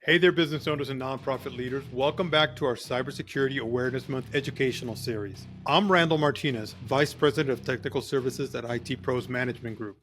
Hey there, business owners and nonprofit leaders. Welcome back to our Cybersecurity Awareness Month educational series. I'm Randall Martinez, Vice President of Technical Services at IT Pros Management Group.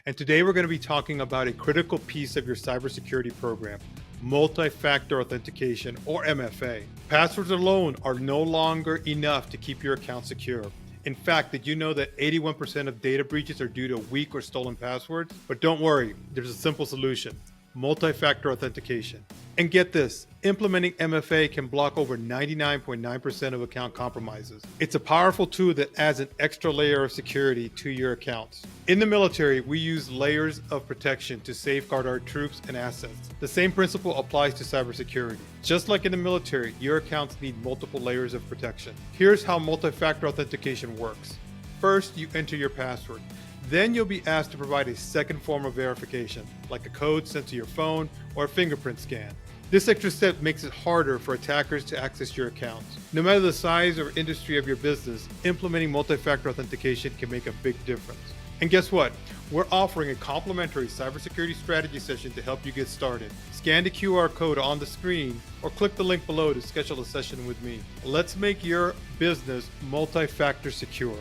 And today we're going to be talking about a critical piece of your cybersecurity program, multi-factor authentication, or MFA. Passwords alone are no longer enough to keep your account secure. In fact, did you know that 81% of data breaches are due to weak or stolen passwords? But don't worry, there's a simple solution: multi-factor authentication. And get this, implementing MFA can block over 99.9% of account compromises. It's a powerful tool that adds an extra layer of security to your accounts. In the military, we use layers of protection to safeguard our troops and assets. The same principle applies to cybersecurity. Just like in the military, your accounts need multiple layers of protection. Here's how multi-factor authentication works. First, you enter your password. Then you'll be asked to provide a second form of verification, like a code sent to your phone or a fingerprint scan. This extra step makes it harder for attackers to access your accounts. No matter the size or industry of your business, implementing multi-factor authentication can make a big difference. And guess what? We're offering a complimentary cybersecurity strategy session to help you get started. Scan the QR code on the screen or click the link below to schedule a session with me. Let's make your business multi-factor secure.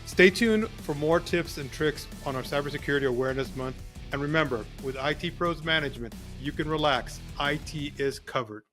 Stay tuned for more tips and tricks on our Cybersecurity Awareness Month. And remember, with IT Pros Management, you can relax. IT is covered.